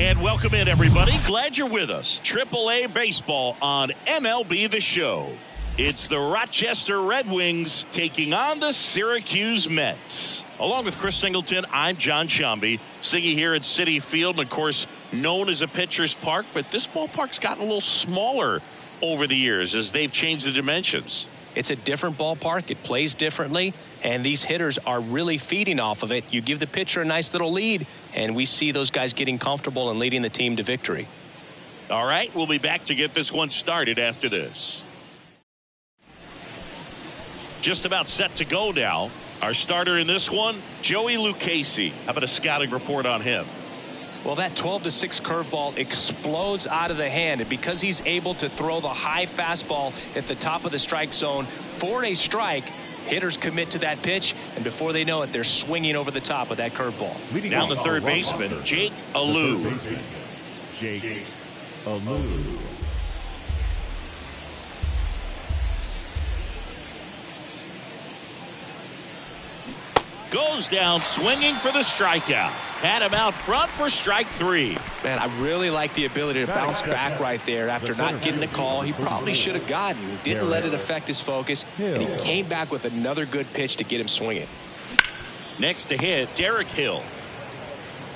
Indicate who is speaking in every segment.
Speaker 1: And welcome in, everybody. Glad you're with us. AAA Baseball on MLB The Show. It's the Rochester Red Wings taking on the Syracuse Mets. Along with Chris Singleton, I'm John Shambi. Siggy here at Citi Field, and of course, known as a pitcher's park, but this ballpark's gotten a little smaller over the years as they've changed the dimensions.
Speaker 2: It's a different ballpark. It plays differently, and these hitters are really feeding off of it. You give the pitcher a nice little lead, and we see those guys getting comfortable and leading the team to victory.
Speaker 1: All right, we'll be back to get this one started after this. Just about set to go now. Our starter in this one, Joey Lucchesi. How about a scouting report on him?
Speaker 2: Well, that 12-6 curveball explodes out of the hand, and because he's able to throw the high fastball at the top of the strike zone for a strike, hitters commit to that pitch, and before they know it, they're swinging over the top of that curveball.
Speaker 1: Down the third baseman, Jake Alou.
Speaker 3: Jake Alou.
Speaker 1: Goes down swinging for the strikeout. Had him out front for strike three.
Speaker 2: Man, I really like the ability to bounce back right there after not getting the call he probably should have gotten. Didn't let it affect his focus, and he came back with another good pitch to get him swinging.
Speaker 1: Next to hit, Derek Hill.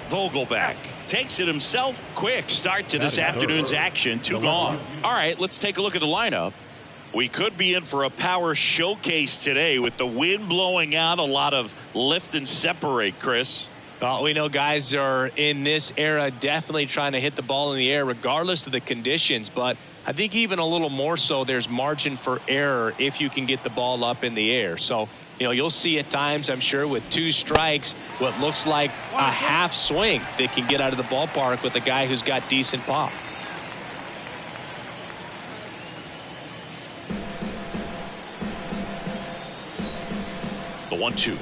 Speaker 1: Vogelback takes it himself. Quick start to this afternoon's action. Two gone. All right, let's take a look at the lineup. We could be in for a power showcase today with the wind blowing out, a lot of lift and separate, Chris.
Speaker 2: Well, we know guys are in this era definitely trying to hit the ball in the air regardless of the conditions, but I think even a little more so there's margin for error if you can get the ball up in the air. So, you know, you'll see at times, I'm sure, with two strikes, what looks like a half swing that can get out of the ballpark with a guy who's got decent pop.
Speaker 1: The 1-2.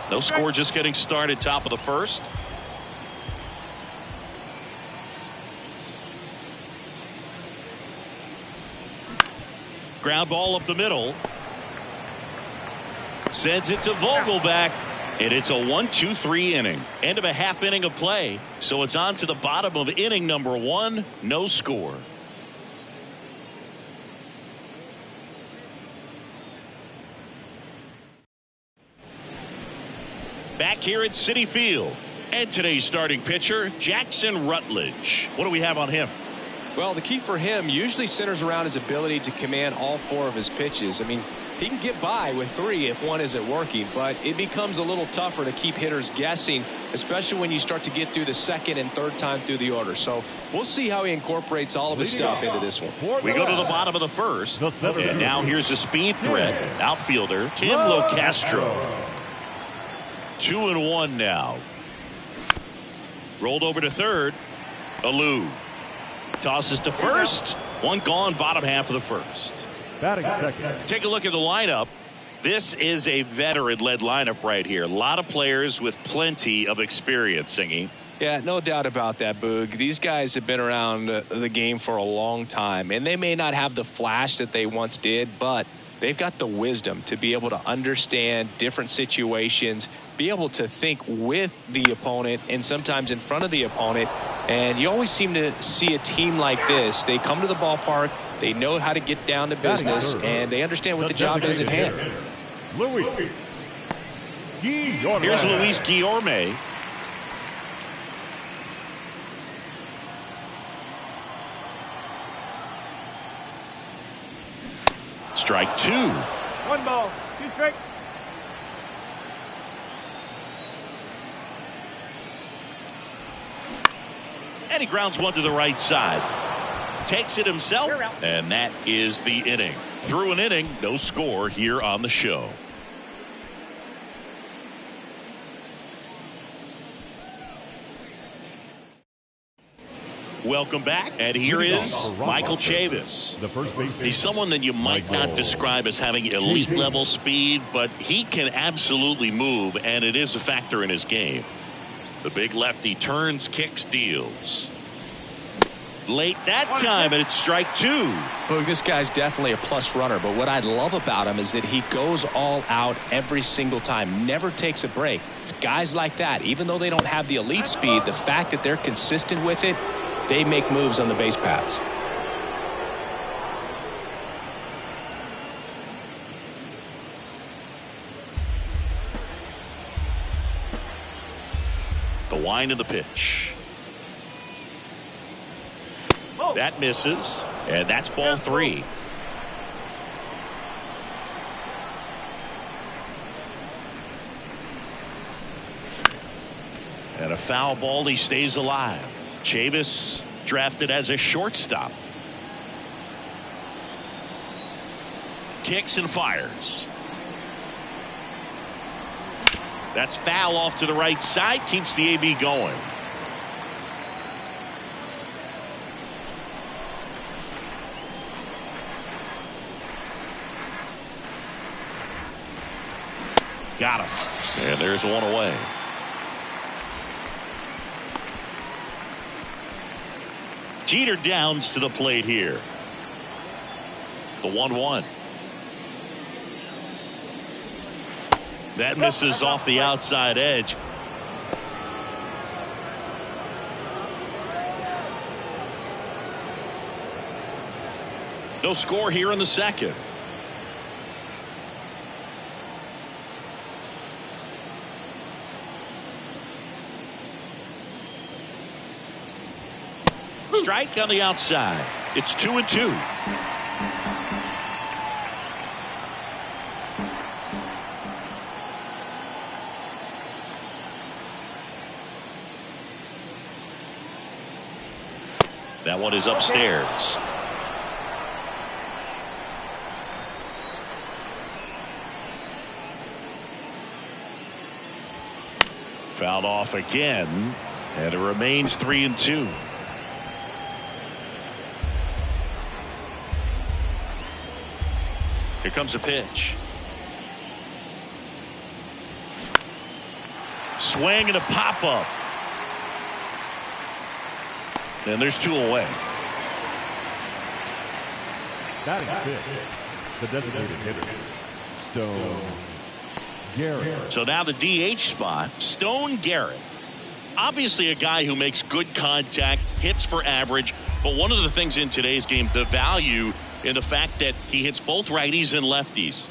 Speaker 1: No score, just getting started, top of the first. Ground ball up the middle. Sends it to Vogelback. And it's a 1-2-3 inning. End of a half inning of play. So it's on to the bottom of inning number one. No score. Back here at Citi Field. And today's starting pitcher, Jackson Rutledge. What do we have on him?
Speaker 2: Well, the key for him usually centers around his ability to command all four of his pitches. I mean, he can get by with three if one isn't working, but it becomes a little tougher to keep hitters guessing, especially when you start to get through the second and third time through the order. So we'll see how he incorporates all of his stuff into this one.
Speaker 1: We go to the bottom of the first. And now here's a speed threat. Outfielder, Tim Locastro. 2-1 now. Rolled over to third. Alou tosses to first. One gone, bottom half of the first.
Speaker 3: Batting second.
Speaker 1: Take a look at the lineup. This is a veteran-led lineup right here. A lot of players with plenty of experience, Singy.
Speaker 2: Yeah, no doubt about that, Boog. These guys have been around the game for a long time, and they may not have the flash that they once did, but they've got the wisdom to be able to understand different situations, be able to think with the opponent and sometimes in front of the opponent. And you always seem to see a team like this. They come to the ballpark, they know how to get down to business, and they understand what the job is at hand.
Speaker 3: Luis Guillorme.
Speaker 1: Here's Luis Guillorme. Strike two.
Speaker 3: 1 ball, 2 strikes.
Speaker 1: And he grounds one to the right side. Takes it himself, and that is the inning. Through an inning, no score here on the show. Welcome back, and here is Michael Chavis.
Speaker 3: The first baseman.
Speaker 1: He's someone that you might not describe as having elite level speed, but he can absolutely move, and it is a factor in his game. The big lefty turns, kicks, deals. Late that time, and it's strike two.
Speaker 2: Look, this guy's definitely a plus runner, but what I love about him is that he goes all out every single time, never takes a break. It's guys like that, even though they don't have the elite speed, the fact that they're consistent with it, they make moves on the base paths.
Speaker 1: The wind of the pitch. That misses, and that's ball three. And a foul ball, he stays alive. Chavis drafted as a shortstop. Kicks and fires. That's foul off to the right side, keeps the AB going. Got him. And there's one away. Jeter Downs to the plate here. The 1-1. That misses off the outside edge. No score here in the second. Strike on the outside. It's 2-2. That one is upstairs. Fouled off again, and it remains 3-2. Here comes a pitch. Swing and a pop-up. And there's two away.
Speaker 3: Batting fifth, the designated hitter, Stone Garrett.
Speaker 1: So now the DH spot, Stone Garrett. Obviously a guy who makes good contact, hits for average, but one of the things in today's game, the value in the fact that he hits both righties and lefties.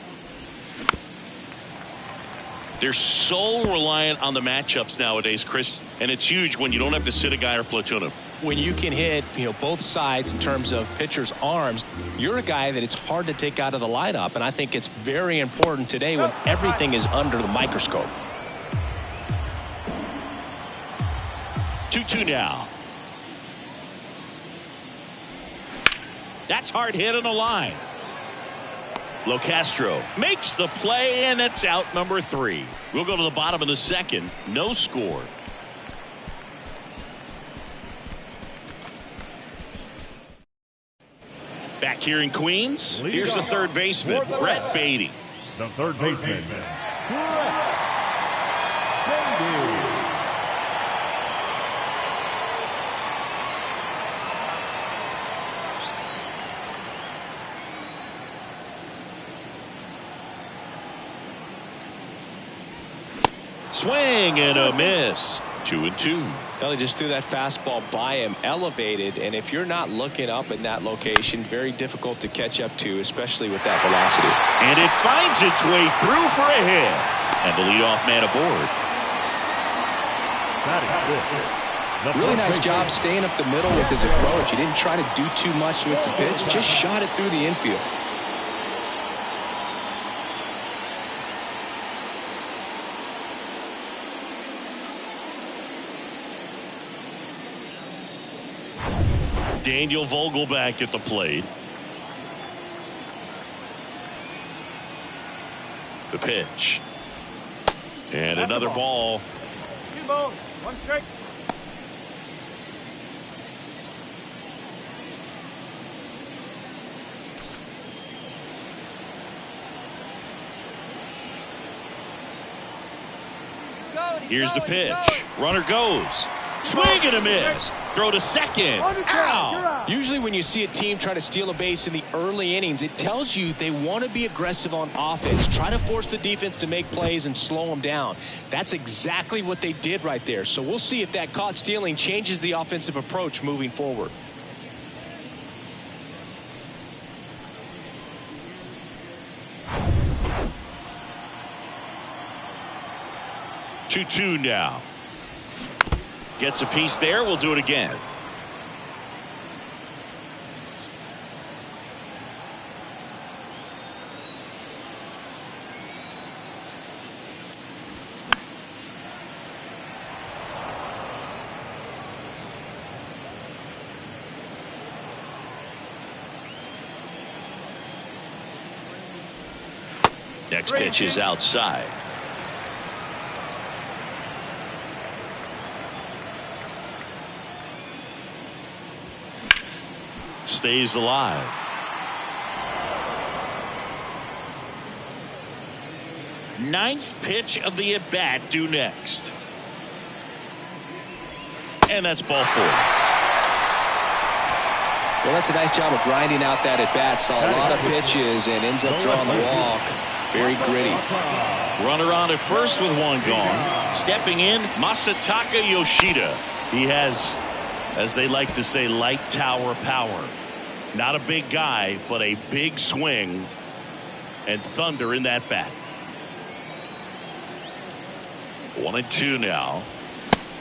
Speaker 1: They're so reliant on the matchups nowadays, Chris, and it's huge when you don't have to sit a guy or platoon him.
Speaker 2: When you can hit, both sides in terms of pitchers' arms, you're a guy that it's hard to take out of the lineup, and I think it's very important today when everything is under the microscope.
Speaker 1: 2-2 now. That's hard hit on the line. Locastro makes the play, and it's out number 3. We'll go to the bottom of the second. No score. Back here in Queens, here's the third baseman, Brett Baty.
Speaker 3: The third baseman, Brett Baty.
Speaker 1: Swing and a miss. 2-2.
Speaker 2: Well, they just threw that fastball by him, elevated, and if you're not looking up in that location, very difficult to catch up to, especially with that velocity.
Speaker 1: And it finds its way through for a hit. And the leadoff man aboard.
Speaker 2: Really nice job staying up the middle with his approach. He didn't try to do too much with the pitch, just shot it through the infield.
Speaker 1: Daniel Vogelback at the plate. The pitch. And another ball.
Speaker 3: 2 balls, 1 strike.
Speaker 1: Here's the pitch. Runner goes. Swing and a miss. Throw to second. Ow.
Speaker 2: Usually when you see a team try to steal a base in the early innings, it tells you they want to be aggressive on offense. Try to force the defense to make plays and slow them down. That's exactly what they did right there. So we'll see if that caught stealing changes the offensive approach moving forward.
Speaker 1: 2-2 now. Gets a piece there. We'll do it again. Next pitch is outside. Stays alive. Ninth pitch of the at bat due next. And that's ball 4.
Speaker 2: Well, that's a nice job of grinding out that at bat. Saw a lot of pitches and ends up drawing the walk. Very gritty.
Speaker 1: Runner on at first with one gone. Stepping in, Masataka Yoshida. He has, as they like to say, light tower power. Not a big guy, but a big swing and thunder in that bat. 1-2 now.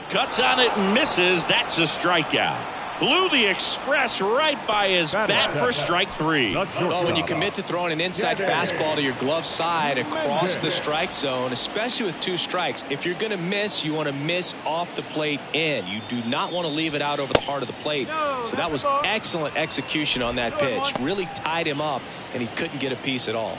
Speaker 1: Cuts on it and misses. That's a strikeout. Blew the express right by his bat for strike 3.
Speaker 2: Well, when you commit to throwing an inside fastball to your glove side across the strike zone, especially with 2 strikes, if you're going to miss, you want to miss off the plate in. You do not want to leave it out over the heart of the plate. So that was excellent execution on that pitch. Really tied him up, and he couldn't get a piece at all.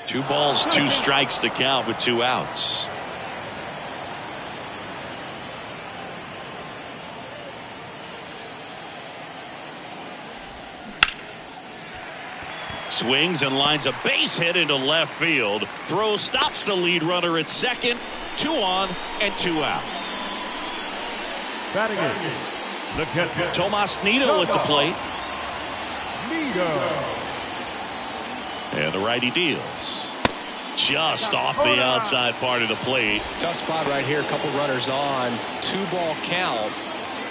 Speaker 1: Two balls, 2 strikes to count with 2 outs. Swings and lines a base hit into left field. Throw stops the lead runner at second. 2 on and 2 out.
Speaker 3: Batting in, the catcher,
Speaker 1: Tomas Nido at the plate.
Speaker 3: Nido.
Speaker 1: And the righty deals. Just off the outside part of the plate.
Speaker 2: Tough spot right here. A couple runners on. 2-ball count.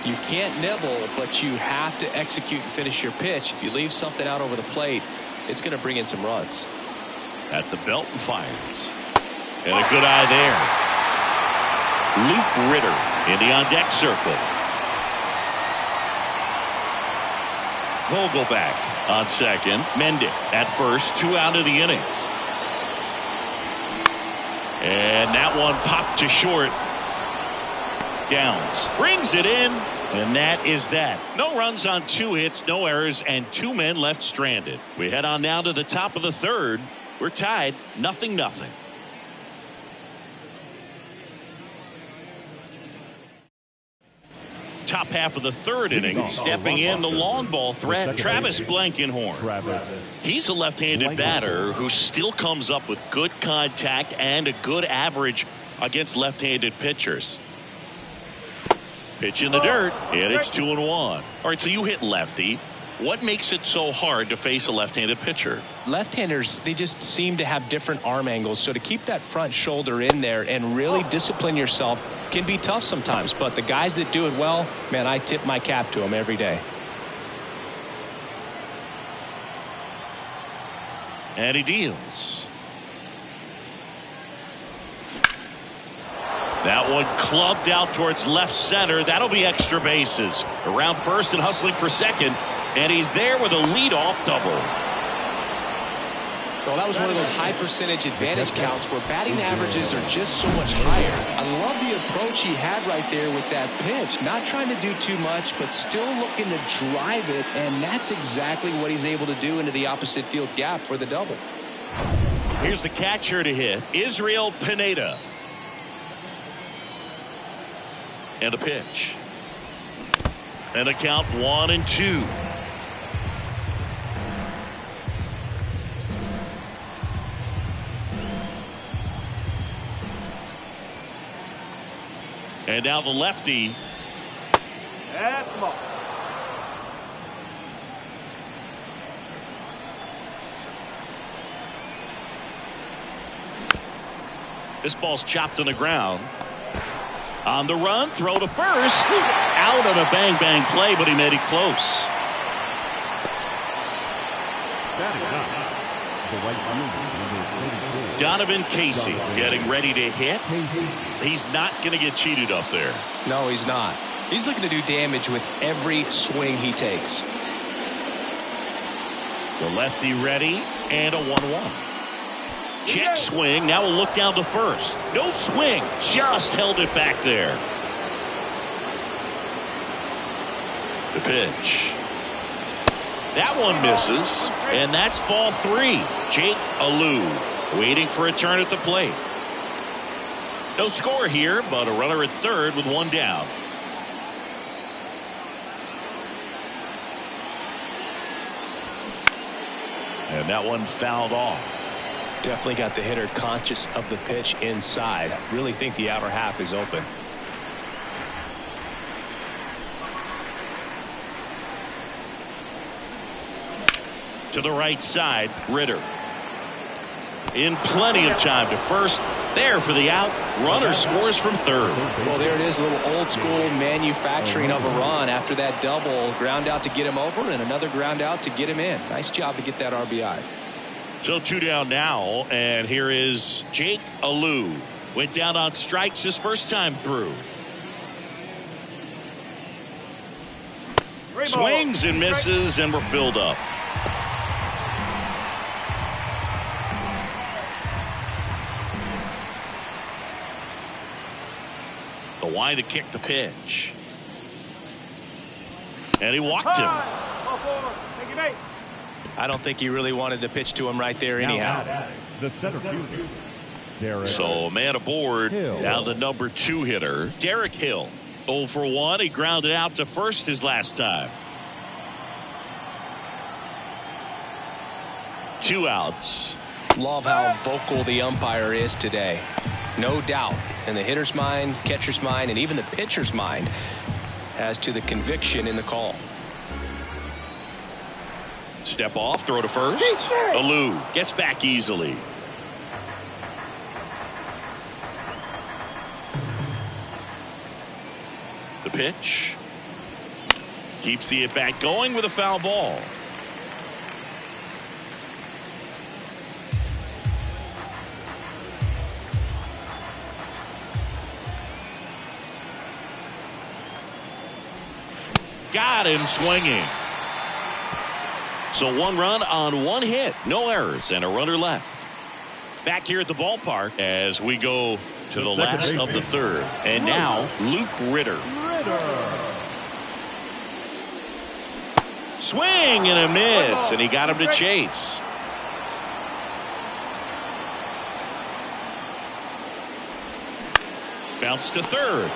Speaker 2: You can't nibble, but you have to execute and finish your pitch. If you leave something out over the plate, it's going to bring in some runs.
Speaker 1: At the belt and fires. And a good eye there. Luke Ritter in the on-deck circle. Vogelback on second. Mendick at first. 2 out of the inning. And that one popped to short. Downs brings it in, and that is that. No runs on 2 hits, no errors, and 2 men left stranded. We head on now to the top of the 3rd. We're tied 0-0. Top half of the 3rd inning, stepping in the long ball threat, Travis Blankenhorn. He's a left-handed batter who still comes up with good contact and a good average against left-handed pitchers. Pitch in the dirt, and it's 2-1. All right, so you hit lefty. What makes it so hard to face a left-handed pitcher?
Speaker 2: Left-handers, they just seem to have different arm angles. So to keep that front shoulder in there and really discipline yourself can be tough sometimes. But the guys that do it well, man, I tip my cap to them every day.
Speaker 1: And he deals. That one clubbed out towards left center. That'll be extra bases. Around first and hustling for second. And he's there with a leadoff double.
Speaker 2: Well, that was one of those high percentage advantage counts where batting averages are just so much higher. I love the approach he had right there with that pitch. Not trying to do too much, but still looking to drive it. And that's exactly what he's able to do into the opposite field gap for the double.
Speaker 1: Here's the catcher to hit, Israel Pineda. And a pitch. And a count 1-2. And now the lefty.
Speaker 3: That's the ball.
Speaker 1: This ball's chopped on the ground. On the run, throw to first. Out on a bang-bang play, but he made it close. Donovan Casey getting ready to hit. He's not going to get cheated up there.
Speaker 2: No, he's not. He's looking to do damage with every swing he takes.
Speaker 1: The lefty ready, and a 1-1. Check swing. Now we'll look down to first. No swing. Just held it back there. The pitch. That one misses. And that's ball 3. Jake Alou waiting for a turn at the plate. No score here, but a runner at third with 1 down. And that one fouled off.
Speaker 2: Definitely got the hitter conscious of the pitch inside. Really think the outer half is open.
Speaker 1: To the right side, Ritter. In plenty of time to first. There for the out. Runner scores from third.
Speaker 2: Well, there it is, a little old school manufacturing of a run after that double. Ground out to get him over and another ground out to get him in. Nice job to get that RBI.
Speaker 1: So 2 down now, and here is Jake Alou. Went down on strikes his first time through. Swings and misses, and we're filled up. The wide to kick the pitch. And he walked him.
Speaker 2: I don't think he really wanted to pitch to him right there anyhow.
Speaker 3: The center fielder.
Speaker 1: So a man aboard. Now the number 2 hitter, Derek Hill. 0 for 1. He grounded out to first his last time. 2 outs.
Speaker 2: Love how vocal the umpire is today. No doubt in the hitter's mind, catcher's mind, and even the pitcher's mind as to the conviction in the call.
Speaker 1: Step off, throw to first. Alou gets back easily. The pitch. Keeps the at-bat going with a foul ball. Got him swinging. So 1 run on 1 hit, no errors, and a runner left. Back here at the ballpark as we go to the last of the third. And now Luke Ritter. Swing and a miss, and he got him to chase. Bounce to third.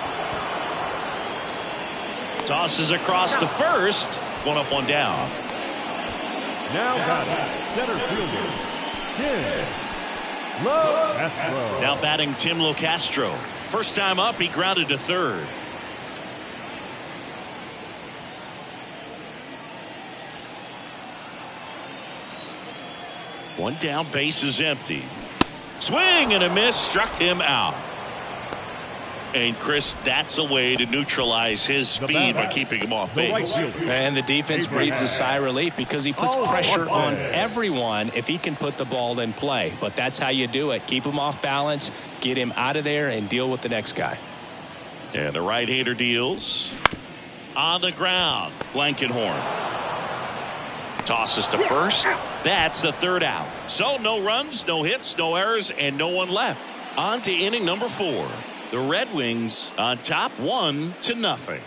Speaker 1: Tosses across to first. 1 up, 1 down.
Speaker 3: Now batting, center fielder, Tim LoCastro.
Speaker 1: Now batting Tim LoCastro. First time up, he grounded to third. One down, base is empty. Swing and a miss, struck him out. And Chris, that's a way to neutralize his speed by keeping him off base.
Speaker 2: And the defense breathes a sigh of relief because he puts pressure on everyone if he can put the ball in play. But that's how you do it. Keep him off balance, get him out of there, and deal with the next guy.
Speaker 1: And the right-hander deals. On the ground, Blankenhorn. Tosses to first. That's the third out. So no runs, no hits, no errors, and no one left. On to inning number 4. The Red Wings on top 1-0.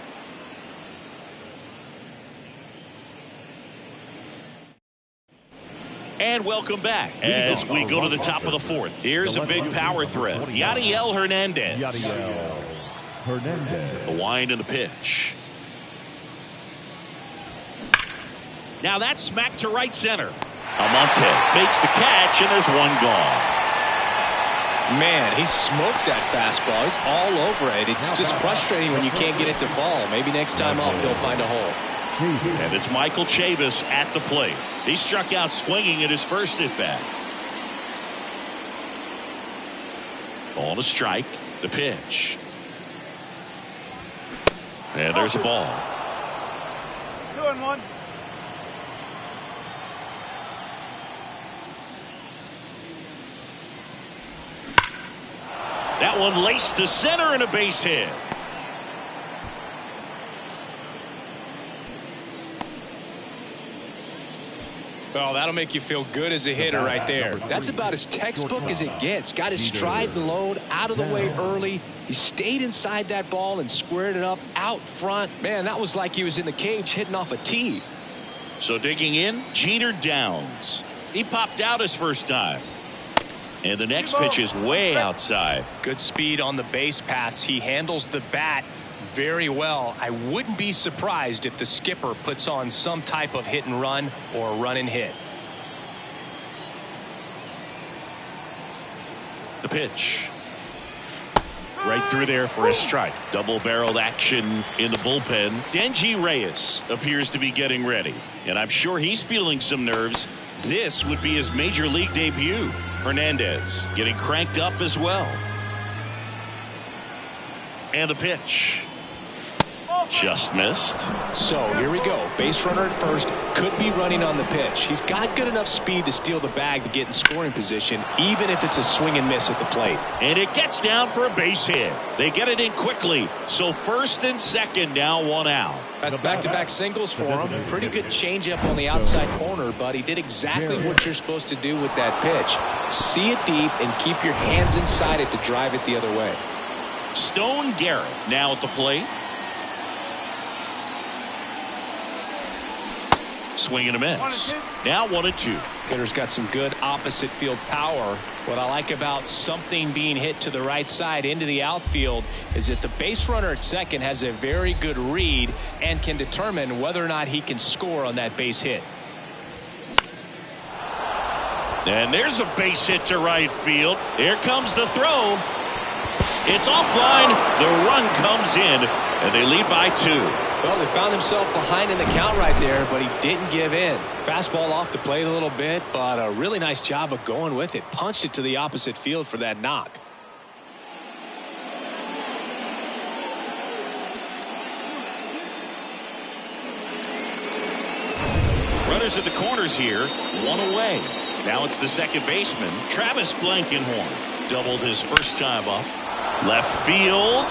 Speaker 1: And welcome back as we go to the top of the 4th. Here's a big power threat. Yadiel Hernandez. The wind and the pitch. Now that's smacked to right center. Almonte makes the catch, and there's 1 gone.
Speaker 2: Man, he smoked that fastball. He's all over it. It's just frustrating when you can't get it to fall. Maybe next time up he'll find a hole.
Speaker 1: And it's Michael Chavis at the plate. He struck out swinging at his first at bat. Ball to strike. The pitch. And there's a ball.
Speaker 3: 2-1.
Speaker 1: That one laced to center and a base hit.
Speaker 2: Well, that'll make you feel good as a hitter right there. That's about as textbook as it gets. Got his stride and load out of the way early. He stayed inside that ball and squared it up out front. Man, that was like he was in the cage hitting off a tee.
Speaker 1: So digging in, Jeter Downs. He popped out his first time. And the next pitch is way outside.
Speaker 2: Good speed on the base pass. He handles the bat very well. I wouldn't be surprised if the skipper puts on some type of hit and run or run and hit.
Speaker 1: The pitch. Right through there for a strike. Double-barreled action in the bullpen. Denji Reyes appears to be getting ready. And I'm sure he's feeling some nerves. This would be his major league debut. Hernandez getting cranked up as well. And the pitch. Just missed.
Speaker 2: So here we go. Base runner at first. Could be running on the pitch. He's got good enough speed to steal the bag to get in scoring position, even if it's a swing and miss at the plate.
Speaker 1: And it gets down for a base hit. They get it in quickly. So first and second, now one out.
Speaker 2: That's back-to-back singles for him. Pretty good changeup on the outside corner, but he did exactly what you're supposed to do with that pitch. See it deep and keep your hands inside it to drive it the other way.
Speaker 1: Stone Garrett now at the plate. Swing and a miss. Now 1-2.
Speaker 2: Hitter's got some good opposite field power. What I like about something being hit to the right side into the outfield is that the base runner at second has a very good read and can determine whether or not he can score on that base hit.
Speaker 1: And there's a base hit to right field. Here comes the throw. It's offline. The run comes in, and they lead by 2.
Speaker 2: Well, they found himself behind in the count right there, but he didn't give in. Fastball off the plate a little bit, but a really nice job of going with it. Punched it to the opposite field for that knock.
Speaker 1: Runners at the corners here, one away. Now it's the second baseman, Travis Blankenhorn. Doubled his first time up. Left field.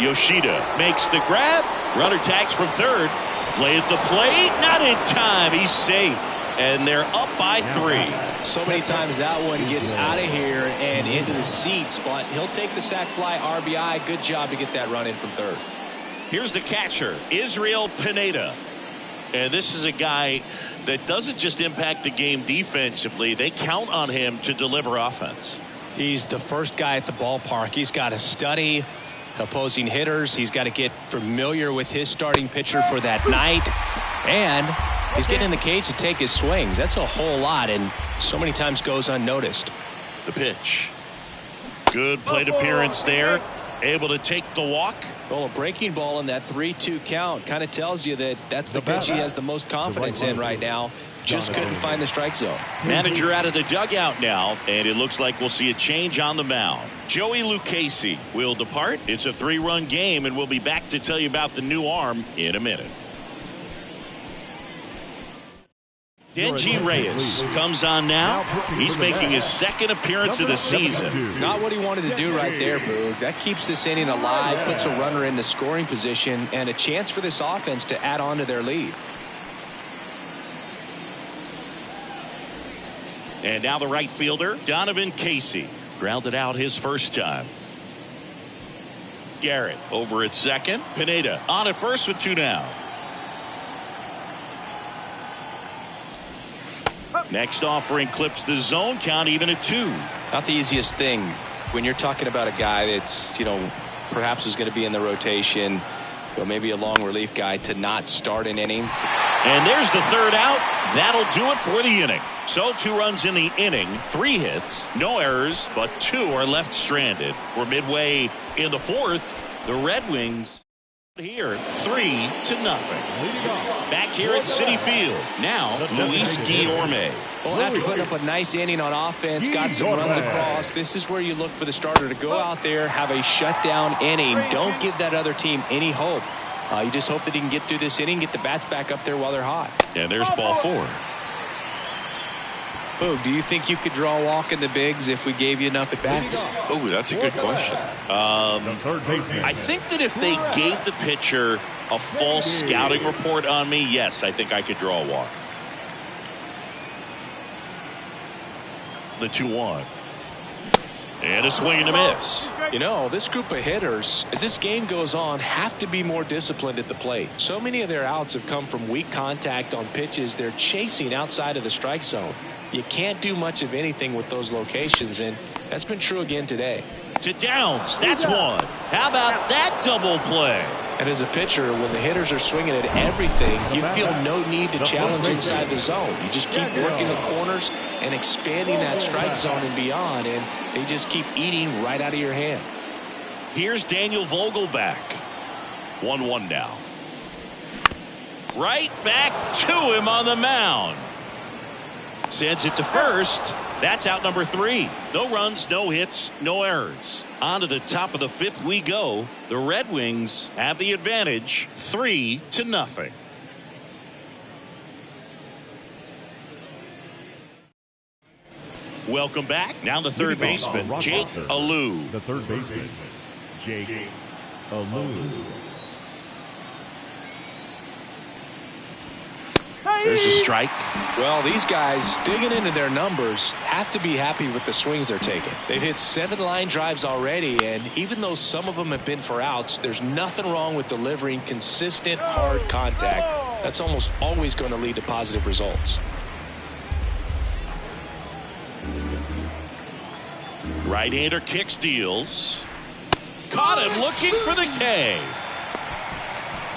Speaker 1: Yoshida makes the grab. Runner tags from third. Play at the plate. Not in time. He's safe. And they're up by 3.
Speaker 2: So many times that one gets out of here and into the seats, but he'll take the sac fly RBI. Good job to get that run in from third.
Speaker 1: Here's the catcher, Israel Pineda. And this is a guy that doesn't just impact the game defensively. They count on him to deliver offense.
Speaker 2: He's the first guy at the ballpark. He's got to study opposing hitters. He's got to get familiar with his starting pitcher for that night. And he's getting in the cage to take his swings. That's a whole lot, and so many times goes unnoticed.
Speaker 1: The pitch. Good plate appearance there. Able to take the walk.
Speaker 2: Well, a breaking ball in that 3-2 count kind of tells you that that's the pitch he has the most confidence in right now. Just couldn't find the strike zone.
Speaker 1: Manager out of the dugout now, and it looks like we'll see a change on the mound. Joey Lucchesi will depart. It's a 3-run game, and we'll be back to tell you about the new arm in a minute. Denji Reyes comes on now. He's making his second appearance of the season.
Speaker 2: Not what he wanted to do right there, Boog. That keeps this inning alive, puts a runner in the scoring position, and a chance for this offense to add on to their lead.
Speaker 1: And now the right fielder, Donovan Casey. Grounded out his first time. Garrett over at second. Pineda on at first with 2 down. Next offering clips the zone count even at 2.
Speaker 2: Not the easiest thing when you're talking about a guy that's, perhaps is going to be in the rotation, or maybe a long relief guy, to not start an inning.
Speaker 1: And there's the third out. That'll do it for the inning. So 2 runs in the inning, 3 hits, no errors, but 2 are left stranded. We're midway in the 4th. The Red Wings here 3-0. Back here at Citi Field. Now Luis Guillorme.
Speaker 2: Well, after putting up a nice inning on offense, got some runs across, this is where you look for the starter to go out there, have a shutdown inning. Don't give that other team any hope. You just hope that he can get through this inning, get the bats back up there while they're hot.
Speaker 1: And there's ball 4.
Speaker 2: Boog, do you think you could draw a walk in the bigs if we gave you enough at bats?
Speaker 1: Oh, that's a good question. I think that if they gave the pitcher a false scouting report on me, yes, I think I could draw a walk. The 2-1. And a swing and a miss.
Speaker 2: You know, this group of hitters, as this game goes on, have to be more disciplined at the plate. So many of their outs have come from weak contact on pitches they're chasing outside of the strike zone. You can't do much of anything with those locations, and that's been true again today.
Speaker 1: To Downs, that's one. How about that double play?
Speaker 2: And as a pitcher, when the hitters are swinging at everything, you feel no need to challenge inside the zone. You just keep working the corners and expanding that strike zone and beyond, and they just keep eating right out of your hand.
Speaker 1: Here's Daniel Vogelbach. 1-1 now. Right back to him on the mound. Sends it to first. That's out number 3. No runs, no hits, no errors. On to the top of the 5th we go. The Red Wings have the advantage, 3-0. Welcome back. Now the third baseman, Jake Alou.
Speaker 3: The third baseman, Jake Alou.
Speaker 1: There's a strike.
Speaker 2: Well, these guys digging into their numbers have to be happy with the swings they're taking. They've hit 7 line drives already, and even though some of them have been for outs, there's nothing wrong with delivering consistent hard contact. That's almost always going to lead to positive results.
Speaker 1: Right-hander kick steals. Caught him looking for the K.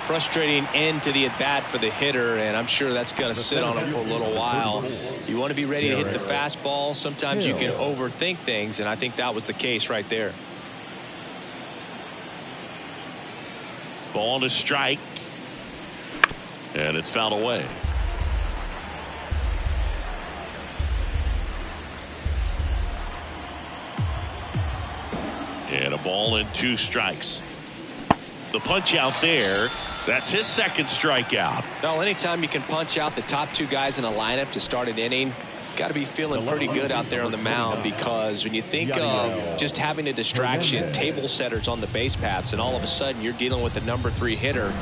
Speaker 2: Frustrating end to the at-bat for the hitter, and I'm sure that's going to sit on him for a little while. You want to be ready to hit the fastball. Sometimes you can overthink things, and I think that was the case right there.
Speaker 1: Ball to strike. And it's fouled away. And a ball and 2 strikes. The punch out there. That's his second strikeout.
Speaker 2: Well, anytime you can punch out the top 2 guys in a lineup to start an inning, got to be feeling pretty good out there on the mound, because when you think of just having a distraction, table setters on the base paths, and all of a sudden you're dealing with the number 3 hitter,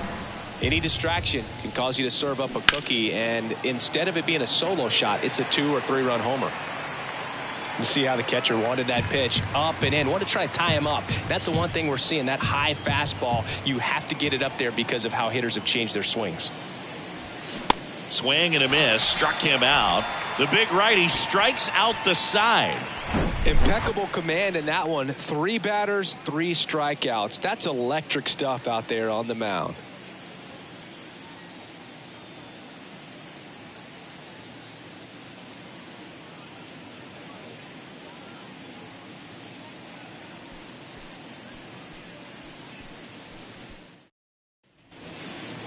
Speaker 2: any distraction can cause you to serve up a cookie, and instead of it being a solo shot, it's a 2 or 3 run homer. You see how the catcher wanted that pitch up and in, wanted to try to tie him up. That's the one thing we're seeing, that high fastball. You have to get it up there because of how hitters have changed their swings.
Speaker 1: Swing and a miss, struck him out. The big righty strikes out the side.
Speaker 2: Impeccable command in that one. 3 batters, 3 strikeouts. That's electric stuff out there on the mound.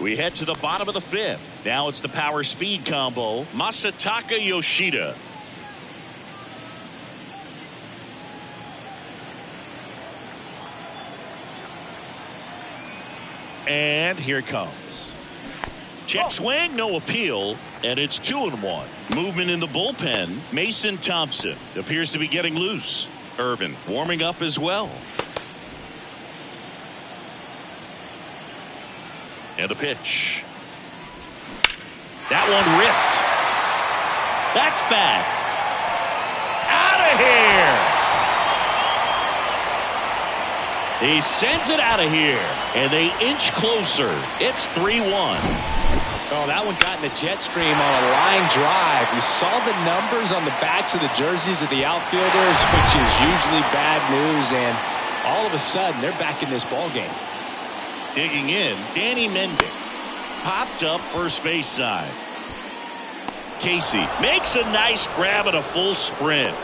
Speaker 1: We head to the bottom of the 5th. Now it's the power speed combo. Masataka Yoshida. And here it comes. Check swing, no appeal, and it's 2-1. Movement in the bullpen. Mason Thompson appears to be getting loose. Irvin warming up as well. And the pitch. That one ripped. That's back. Out of here. He sends it out of here, and they inch closer. It's 3-1.
Speaker 2: Oh, that one got in the jet stream on a line drive. You saw the numbers on the backs of the jerseys of the outfielders, which is usually bad news, and all of a sudden they're back in this ball game.
Speaker 1: Digging in, Danny Mendick. Popped up first base side. Casey makes a nice grab at a full sprint.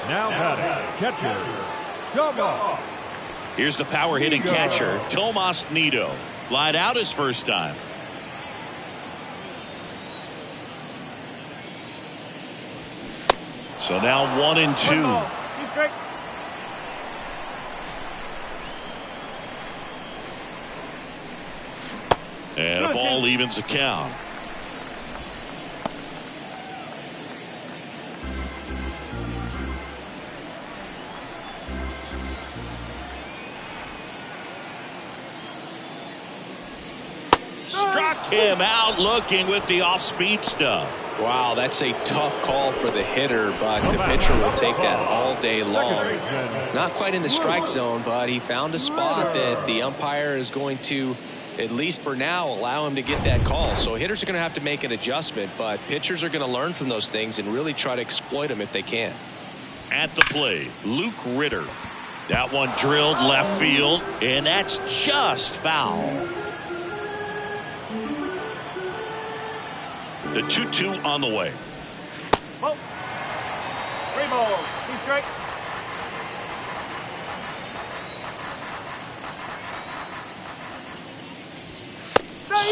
Speaker 3: Now batting, catcher, Tomas.
Speaker 1: Here's the power hitting catcher, Tomas Nido. Flied out his first time. So now 1-2. And a ball evens the count. Struck him out looking with the off-speed stuff.
Speaker 2: Wow, that's a tough call for the hitter, but the pitcher will take that all day long. Not quite in the strike zone, but he found a spot that the umpire is going to, at least for now, allow him to get that call. So hitters are going to have to make an adjustment, but pitchers are going to learn from those things and really try to exploit them if they can.
Speaker 1: At the plate, Luke Ritter. That one drilled left field, and that's just foul. The 2-2 on the way.
Speaker 4: Oh. 3 balls, 2 strikes.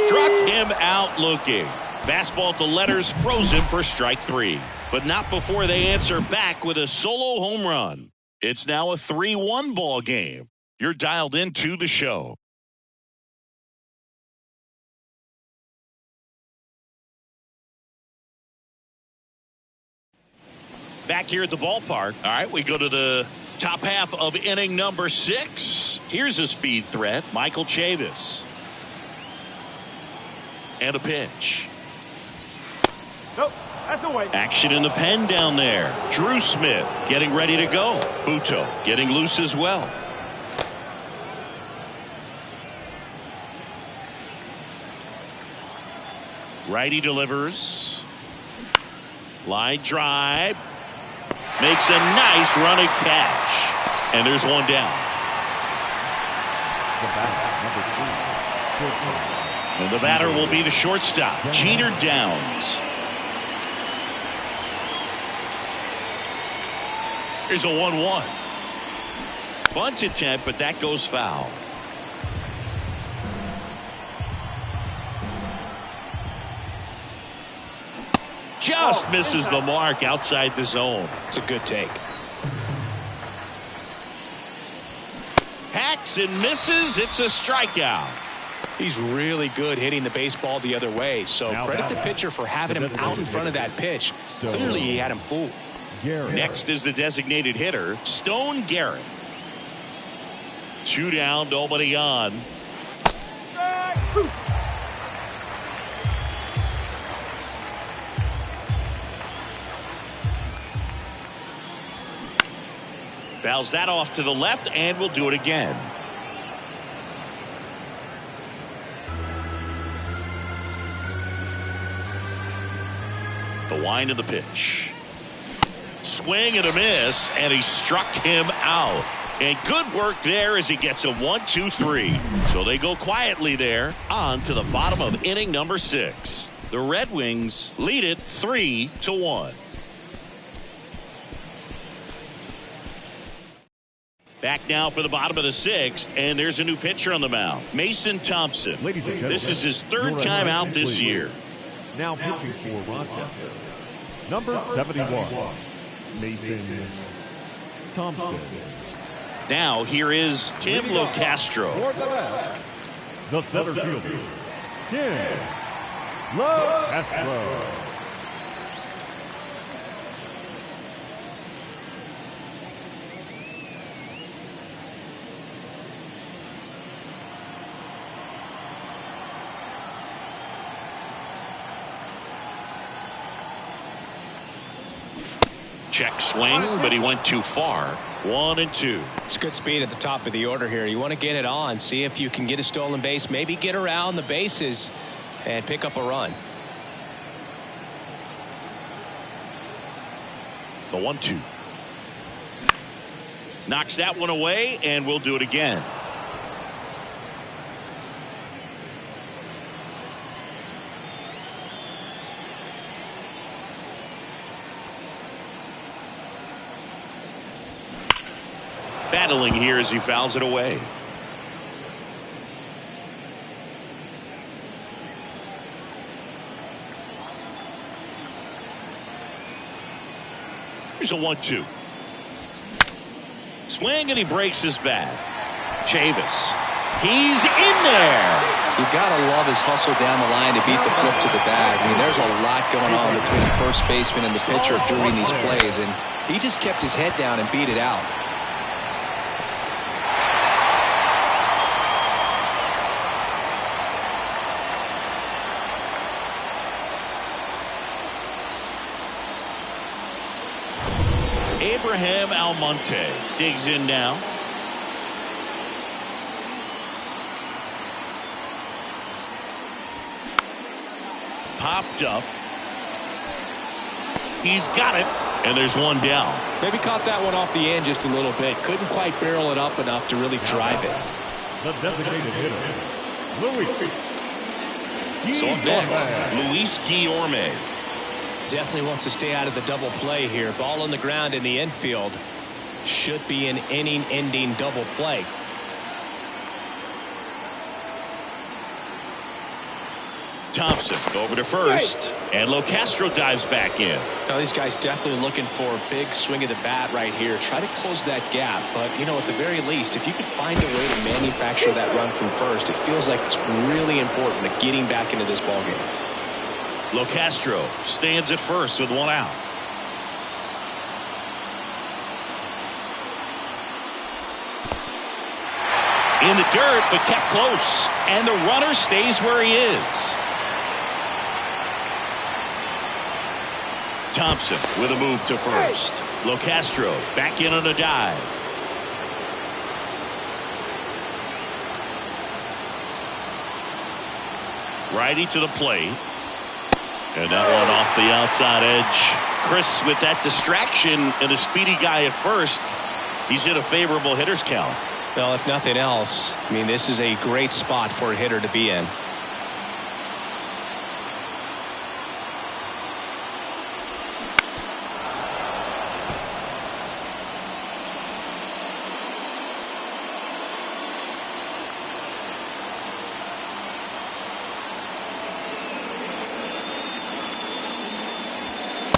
Speaker 1: Struck him out looking. Fastball at the letters, froze him for strike 3. But not before they answer back with a solo home run. It's now a 3-1 ball game. You're dialed into the show. Back here at the ballpark. All right, we go to the top half of inning number 6. Here's a speed threat, Michael Chavis. And a pitch.
Speaker 4: Nope, that's away.
Speaker 1: Action in the pen down there. Drew Smith getting ready to go. Buto getting loose as well. Righty delivers. Line drive. Makes a nice running catch. And there's one down. And the batter will be the shortstop, Jeter Downs. Here's a 1-1. Bunt attempt, but that goes foul. Just misses the mark outside the zone.
Speaker 2: It's a good take.
Speaker 1: Hacks and misses. It's a strikeout.
Speaker 2: He's really good hitting the baseball the other way. So credit the pitcher for having him out in front of that pitch. Clearly he had him fooled.
Speaker 1: Next is the designated hitter, Stone Garrett. 2 down, nobody on. Fouls that off to the left, and we'll do it again. The wind of the pitch. Swing and a miss, and he struck him out. And good work there as he gets a 1-2-3. So they go quietly there on to the bottom of inning number 6. The Red Wings lead it 3-1. Back now for the bottom of the 6th, and there's a new pitcher on the mound, Mason Thompson. This is his 3rd time out this year.
Speaker 3: Now pitching for Rochester, number 71, Mason Thompson.
Speaker 1: Now here is Tim Locastro.
Speaker 3: For the Mets, the center fielder, Tim Locastro.
Speaker 1: Check swing, but he went too far. 1-2.
Speaker 2: It's good speed at the top of the order here. You want to get it on, see if you can get a stolen base, maybe get around the bases and pick up a run.
Speaker 1: The 1-2. Knocks that one away, and we'll do it again. Battling here as he fouls it away. Here's a 1-2. Swing, and he breaks his bat. Chavis. He's in there.
Speaker 2: You gotta love his hustle down the line to beat the flip to the bag. I mean, there's a lot going on between the first baseman and the pitcher during these plays, and he just kept his head down and beat it out.
Speaker 1: Abraham Almonte digs in now. Popped up. He's got it, and there's one down.
Speaker 2: Maybe caught that one off the end just a little bit. Couldn't quite barrel it up enough to really drive it.
Speaker 3: The designated hitter, Luis.
Speaker 1: So up next, Luis Guillorme.
Speaker 2: Definitely wants to stay out of the double play here. Ball on the ground in the infield. Should be an inning-ending double play.
Speaker 1: Thompson over to first, and Locastro dives back in.
Speaker 2: Now these guys definitely looking for a big swing of the bat right here. Try to close that gap, but you know, at the very least, if you could find a way to manufacture that run from first, it feels like it's really important to getting back into this ballgame.
Speaker 1: Locastro stands at first with one out. In the dirt, but kept close, and the runner stays where he is. Thompson with a move to first. Locastro back in on a dive. Righty to the plate. And that one off the outside edge. Chris, with that distraction and a speedy guy at first, he's in a favorable hitter's count.
Speaker 2: Well, if nothing else, I mean, this is a great spot for a hitter to be in.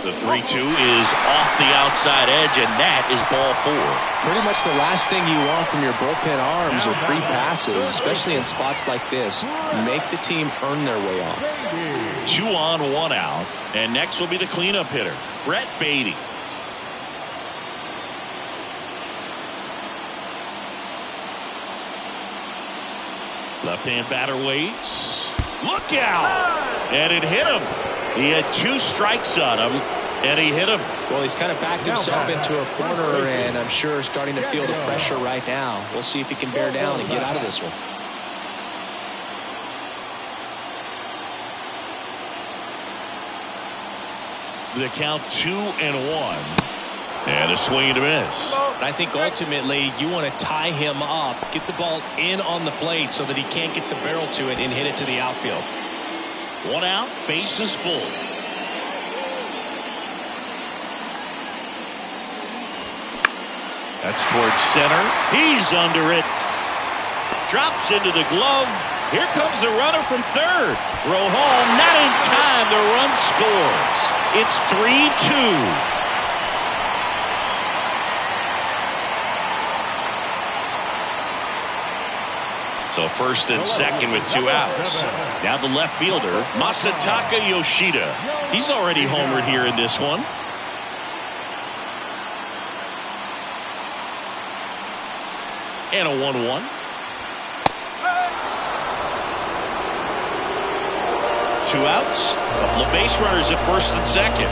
Speaker 1: The 3-2 is off the outside edge, and that is ball 4.
Speaker 2: Pretty much the last thing you want from your bullpen arms are free passes, especially in spots like this. Make the team earn their way off.
Speaker 1: 2 on, 1 out, and next will be the cleanup hitter, Brett Baty. Left-hand batter waits. Look out! And it hit him. He had 2 strikes on him, and he hit him.
Speaker 2: Well, he's kind of backed himself into a corner, and I'm sure starting to feel the pressure right now. We'll see if he can bear down and get out of this one.
Speaker 1: The count 2-1. And a swing and a miss.
Speaker 2: I think ultimately you want to tie him up, get the ball in on the plate so that he can't get the barrel to it and hit it to the outfield.
Speaker 1: 1 out, base is full. That's towards center. He's under it. Drops into the glove. Here comes the runner from third. Rojan not in time. The run scores. It's 3-2. So first and second with 2 outs. Now the left fielder, Masataka Yoshida. He's already homered here in this one. And a 1-1. Two outs. A couple of base runners at first and second.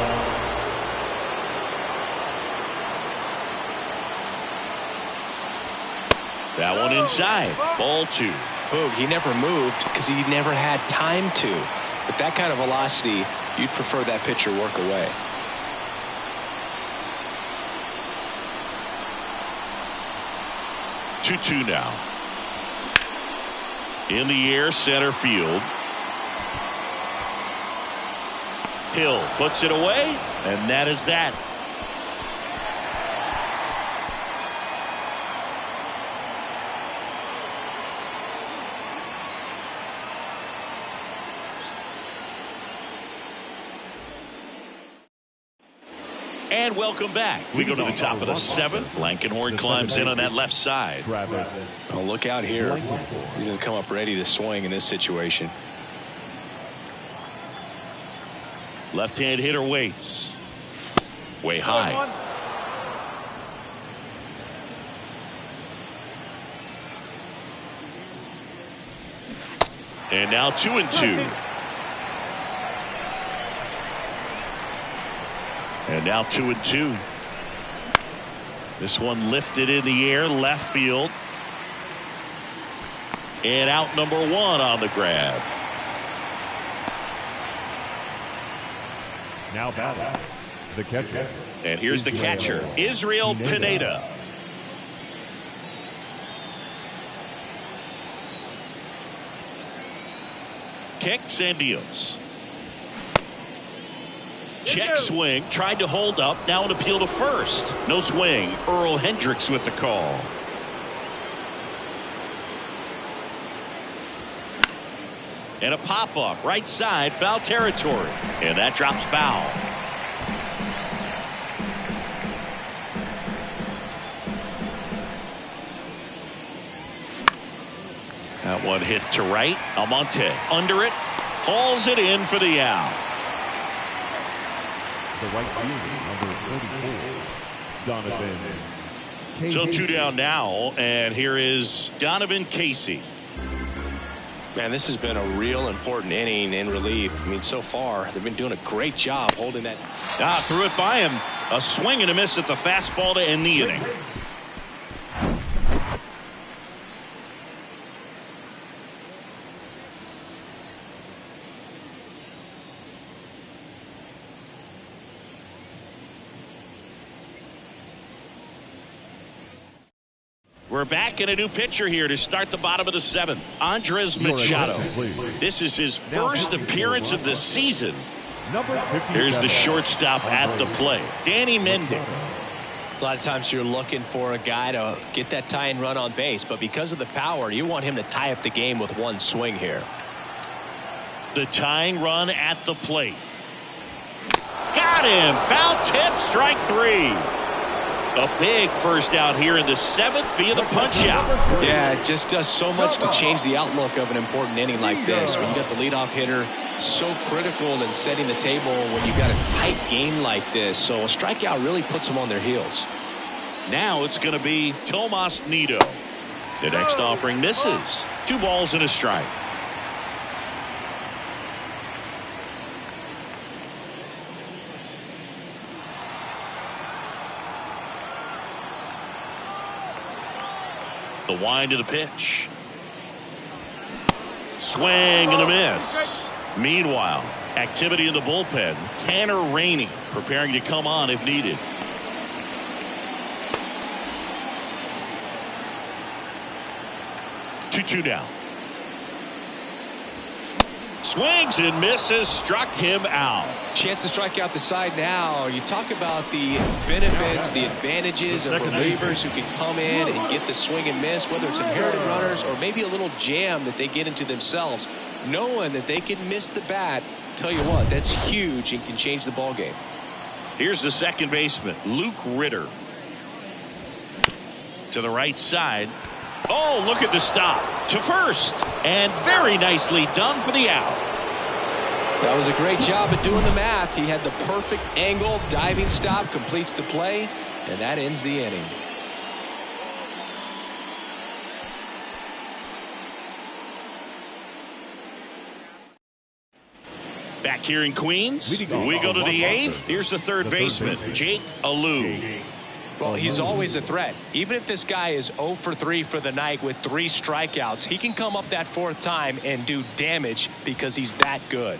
Speaker 1: That one inside. Ball 2.
Speaker 2: Boog, he never moved because he never had time to. With that kind of velocity, you'd prefer that pitcher work away.
Speaker 1: Two now. In the air, center field. Hill puts it away, and that is that. And welcome back. We go to the top of the 7th. Blankenhorn climbs in on that left side.
Speaker 2: Oh, look out here. He's going to come up ready to swing in this situation.
Speaker 1: Left-hand hitter waits. Way high. And now 2-2. And now 2-2. This one lifted in the air, left field. And out number 1 on the grab.
Speaker 3: Now batting, the catcher.
Speaker 1: And here's the catcher, Israel Pineda. Kicks and deals. Check swing, tried to hold up, now an appeal to first. No swing. Earl Hendricks with the call. And a pop-up, right side, foul territory. And that drops foul. That one hit to right. Almonte under it, hauls it in for the out.
Speaker 3: The right fielder, number 34, Donovan.
Speaker 1: So 2 down now, and here is Donovan Casey.
Speaker 2: Man, this has been a real important inning in relief. I mean, so far, they've been doing a great job holding that.
Speaker 1: Threw it by him. A swing and a miss at the fastball to end the inning. We're back in a new pitcher here to start the bottom of the 7th. Andres Machado. This is his first appearance of the season. Here's the shortstop at the plate, Danny Mendick.
Speaker 2: A lot of times you're looking for a guy to get that tying run on base, but because of the power, you want him to tie up the game with one swing here.
Speaker 1: The tying run at the plate. Got him. Foul tip, strike 3. A big first out here in the 7th via the punch out.
Speaker 2: Yeah, it just does so much to change the outlook of an important inning like this. When you got the leadoff hitter, so critical in setting the table when you got a tight game like this. So a strikeout really puts them on their heels.
Speaker 1: Now it's going to be Tomas Nido. The next offering misses. 2 balls and a strike. The wind of the pitch. Swing and a miss. Meanwhile, activity in the bullpen. Tanner Rainey preparing to come on if needed. Two down. Swings and misses, struck him out.
Speaker 2: Chance to strike out the side now. You talk about the benefits, the advantages of relievers who can come in and get the swing and miss, whether it's inherited runners or maybe a little jam that they get into themselves. Knowing that they can miss the bat, tell you what, that's huge and can change the ball game.
Speaker 1: Here's the second baseman, Luke Ritter. To the right side. Oh, look at the stop. To first. And very nicely done for the out.
Speaker 2: That was a great job at doing the math. He had the perfect angle. Diving stop completes the play. And that ends the inning.
Speaker 1: Back here in Queens, we go to the 8th. Here's the third baseman, Jake Alou.
Speaker 2: Well, he's always a threat. Even if this guy is 0 for 3 for the night with 3 strikeouts, he can come up that 4th time and do damage because he's that good.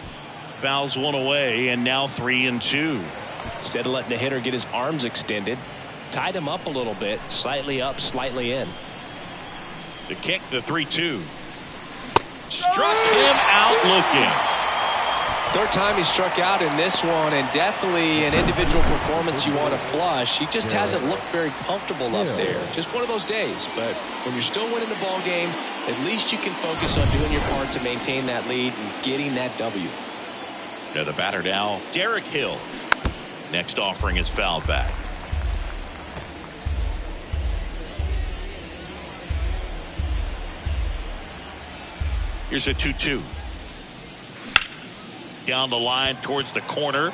Speaker 1: Fouls one away, and now 3-2.
Speaker 2: Instead of letting the hitter get his arms extended, tied him up a little bit, slightly up, slightly in.
Speaker 1: The kick, the 3-2. Struck him out looking.
Speaker 2: 3rd time he struck out in this one, and definitely an individual performance you want to flush. He just hasn't looked very comfortable up there. Just one of those days. But when you're still winning the ball game, at least you can focus on doing your part to maintain that lead and getting that W.
Speaker 1: Now the batter now, Derek Hill. Next offering is fouled back. Here's a 2-2. Down the line towards the corner.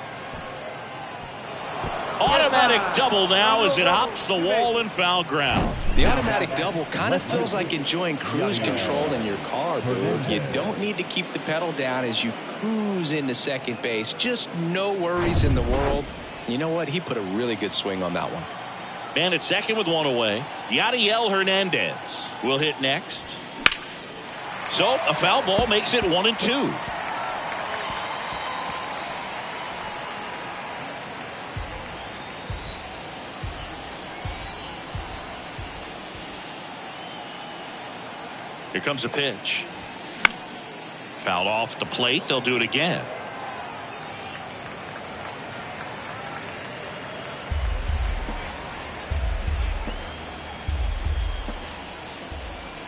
Speaker 1: Automatic double now as it hops the wall and foul ground.
Speaker 2: The automatic double kind of feels like enjoying cruise control in your car, dude. You don't need to keep the pedal down as you cruise into second base. Just no worries in the world. You know what? He put a really good swing on that one.
Speaker 1: Man at second with one away. Yadiel Hernandez will hit next. So a foul ball makes it 1-2. Here comes a pitch. Fouled off the plate. They'll do it again.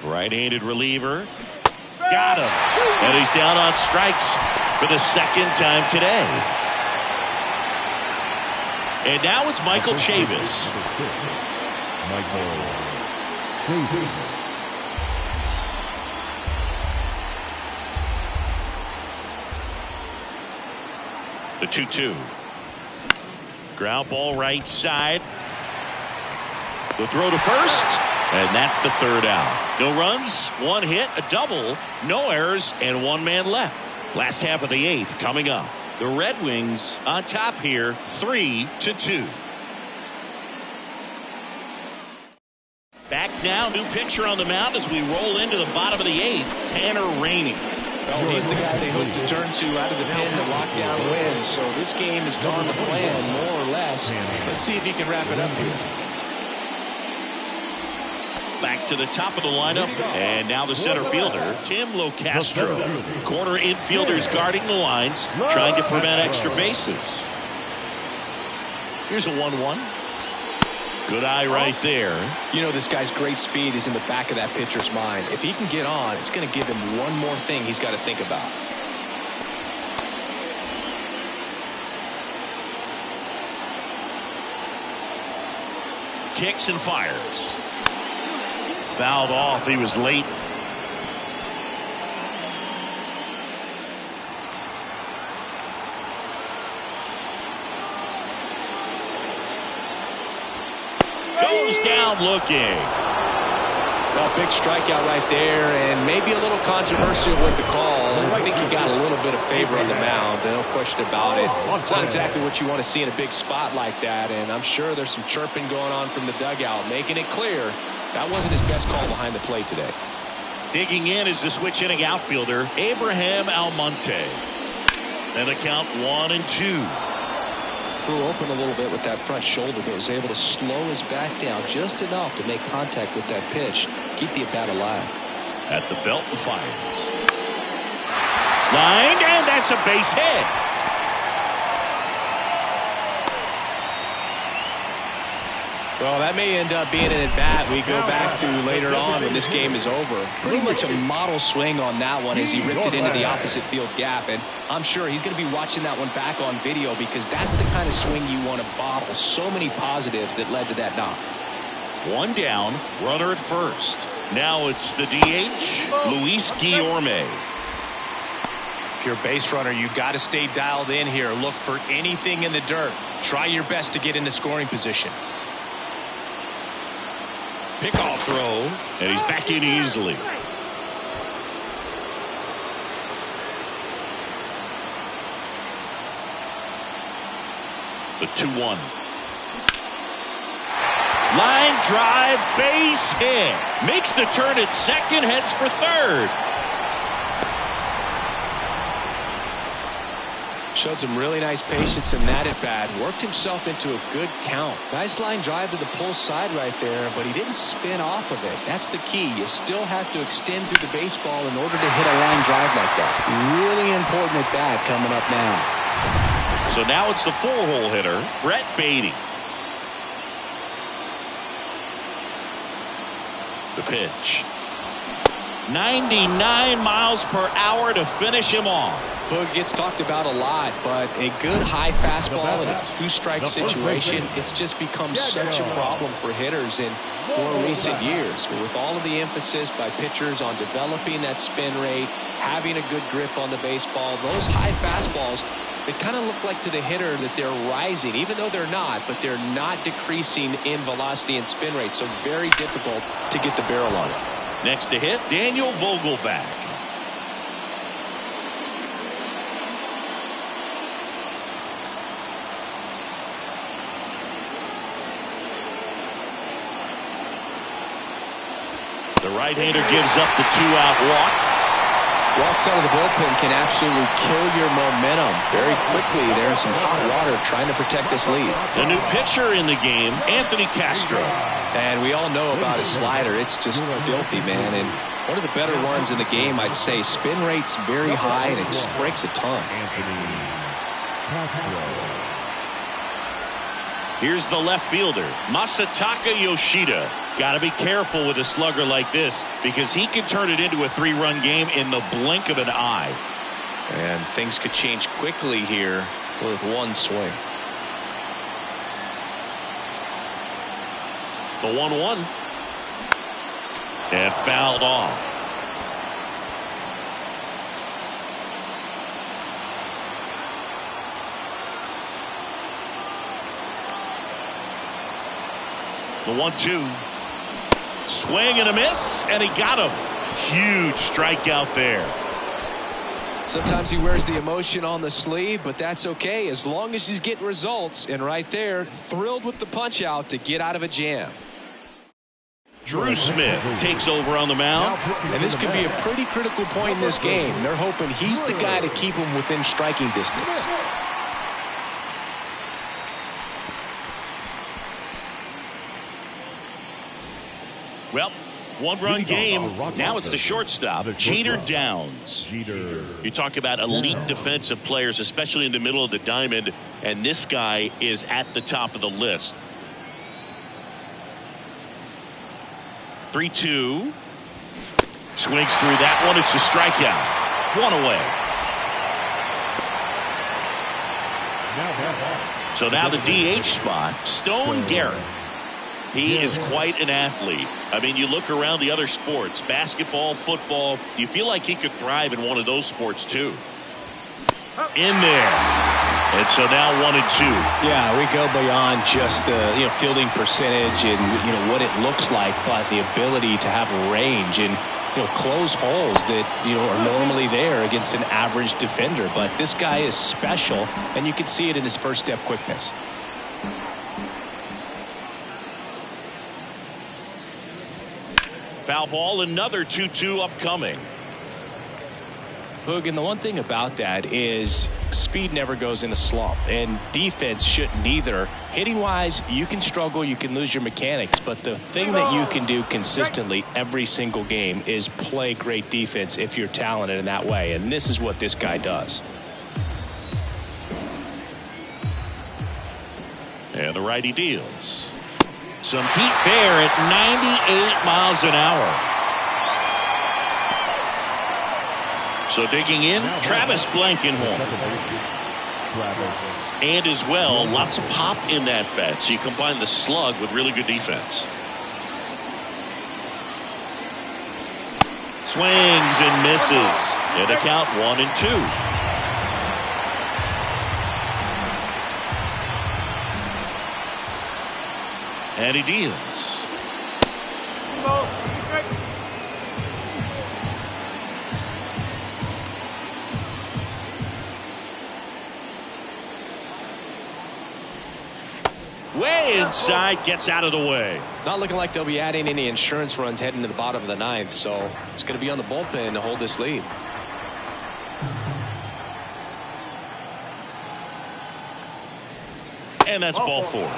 Speaker 1: Right-handed reliever. Got him. And he's down on strikes for the second time today. And now it's Michael Chavis.
Speaker 3: Michael Chavis.
Speaker 1: The 2-2. Ground ball right side. The throw to first. And that's the third out. No runs, one hit, a double, no errors, and one man left. Last half of the eighth coming up. The Red Wings on top here, 3-2. Back now, new pitcher on the mound as we roll into the bottom of the eighth, Tanner Rainey.
Speaker 2: Well, he's the guy they hope to turn to out of the pen to lock down wins. So this game has gone to plan, more or less. Let's see if he can wrap it up here.
Speaker 1: Back to the top of the lineup, and now the center fielder, Tim Locastro. Corner infielders guarding the lines, trying to prevent extra bases. Here's a 1-1. Good eye right there.
Speaker 2: You know, this guy's great speed is in the back of that pitcher's mind. If he can get on, it's going to give him one more thing he's got to think about.
Speaker 1: Kicks and fires. Fouled off. He was late. Goes down looking.
Speaker 2: Well, big strikeout right there, and maybe a little controversial with the call. I think he got a little bit of favor on the mound, no question about it. It's not exactly what you want to see in a big spot like that, and I'm sure there's some chirping going on from the dugout, making it clear that wasn't his best call behind the plate today.
Speaker 1: Digging in is the switch hitting outfielder, Abraham Almonte. And the count 1-2.
Speaker 2: Flew open a little bit with that front shoulder, but was able to slow his back down just enough to make contact with that pitch, keep the at-bat alive.
Speaker 1: At the belt and fires. Lined, and that's a base hit.
Speaker 2: Well, that may end up being an at-bat we go back to later on when this game is over. Pretty much a model swing on that one as he ripped it into the opposite field gap. And I'm sure he's going to be watching that one back on video because that's the kind of swing you want to bottle. So many positives that led to that knock.
Speaker 1: One down, runner at first. Now it's the DH, Luis Guillorme.
Speaker 2: If you're a base runner, you've got to stay dialed in here. Look for anything in the dirt. Try your best to get into scoring position.
Speaker 1: Pickoff throw, and he's back in easily. The 2-1. Line drive, base hit. Makes the turn at second, heads for third.
Speaker 2: Showed some really nice patience in that at-bat. Worked himself into a good count. Nice line drive to the pull side right there, but he didn't spin off of it. That's the key. You still have to extend through the baseball in order to hit a line drive like that. Really important at-bat coming up now.
Speaker 1: So now it's the four-hole hitter, Brett Baty. The pitch. 99 miles per hour to finish him off.
Speaker 2: Boog gets talked about a lot, but a good high fastball in a two-strike situation, it's just become such a problem for hitters in more recent years. With all of the emphasis by pitchers on developing that spin rate, having a good grip on the baseball, those high fastballs, they kind of look like to the hitter that they're rising, even though they're not, but they're not decreasing in velocity and spin rate, so very difficult to get the barrel on it.
Speaker 1: Next to hit, Daniel Vogelbach. The right-hander gives up the 2-out walk.
Speaker 2: Walks out of the bullpen can absolutely kill your momentum very quickly. There's some hot water trying to protect this lead.
Speaker 1: The new pitcher in the game, Anthony Castro.
Speaker 2: And we all know about his slider. It's just filthy, man. And one of the better ones in the game, I'd say. Spin rate's very high, and it just breaks a ton.
Speaker 1: Here's the left fielder, Masataka Yoshida. Got to be careful with a slugger like this because he can turn it into a 3-run game in the blink of an eye.
Speaker 2: And things could change quickly here with one swing.
Speaker 1: The 1-1. And fouled off. The 1-2. Swing and a miss, and he got him. Huge strikeout there.
Speaker 2: Sometimes he wears the emotion on the sleeve, but that's okay as long as he's getting results. And right there, thrilled with the punch out to get out of a jam.
Speaker 1: Drew Smith takes over on the mound.
Speaker 2: And this could be a pretty critical point in this game. They're hoping he's the guy to keep him within striking distance.
Speaker 1: Well, 1-run game. Now it's the shortstop, Jeter Downs. You talk about elite defensive players, especially in the middle of the diamond, and this guy is at the top of the list. 3-2. Swings through that one. It's a strikeout. One away. So now the DH spot, Stone Garrett. He is quite an athlete. I mean, you look around the other sports, basketball, football, you feel like he could thrive in one of those sports too. In there. And so now 1-2.
Speaker 2: Yeah, we go beyond just the fielding percentage and what it looks like, but the ability to have range and close holes that are normally there against an average defender. But this guy is special, and you can see it in his first step quickness.
Speaker 1: Foul ball, another 2-2 upcoming.
Speaker 2: Hoog, and the one thing about that is speed never goes in a slump, and defense shouldn't either. Hitting wise, you can struggle, you can lose your mechanics, but the thing that you can do consistently every single game is play great defense if you're talented in that way, and this is what this guy does.
Speaker 1: And the righty deals. Some heat there at 98 miles an hour. So digging in, Travis Blankenhorn. And as well, lots of pop in that bat. So you combine the slug with really good defense. Swings and misses. And a count 1-2. And he deals. Way inside, gets out of the way.
Speaker 2: Not looking like they'll be adding any insurance runs heading to the bottom of the ninth, so it's going to be on the bullpen to hold this lead.
Speaker 1: And that's ball 4.